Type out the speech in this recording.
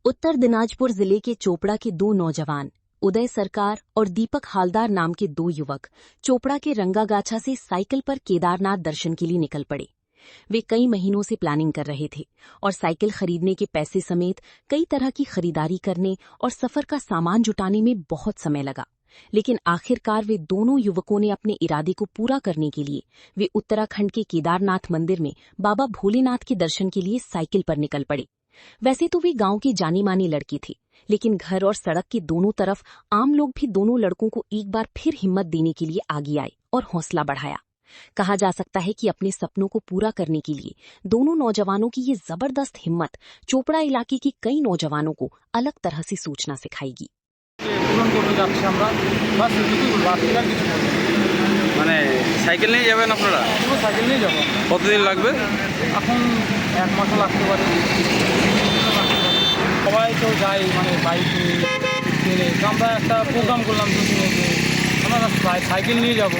उत्तर दिनाजपुर जिले के चोपड़ा के दो नौजवान उदय सरकार और दीपक हालदार नाम के दो युवक चोपड़ा के रंगागाछा से साइकिल पर केदारनाथ दर्शन के लिए निकल पड़े। वे कई महीनों से प्लानिंग कर रहे थे और साइकिल खरीदने के पैसे समेत कई तरह की खरीदारी करने और सफर का सामान जुटाने में बहुत समय लगा। लेकिन आखिरकार वे दोनों युवकों ने अपने इरादे को पूरा करने के लिए वे उत्तराखंड के केदारनाथ मंदिर में बाबा भोलेनाथ के दर्शन के लिए साइकिल पर निकल पड़े। वैसे तो वे गांव की जानी मानी लड़की थी, लेकिन घर और सड़क के दोनों तरफ आम लोग भी दोनों लड़कों को एक बार फिर हिम्मत देने के लिए आगे आए और हौसला बढ़ाया। कहा जा सकता है कि अपने सपनों को पूरा करने के लिए दोनों नौजवानों की ये जबरदस्त हिम्मत चोपड़ा इलाके के कई नौजवानों को अलग तरह से सोचना सिखाएगी। মানে সাইকেল নিয়ে যাবেন আপনারা? সাইকেল নিয়ে যাবো। কতদিন লাগবে? এখন 1 মাসও লাগতে পারে। সবাই তো যাই মানে বাইক নিয়ে, আমরা একটা প্রোগ্রাম করলাম 2 দিনে যে আমরা সাইকেল নিয়ে যাব।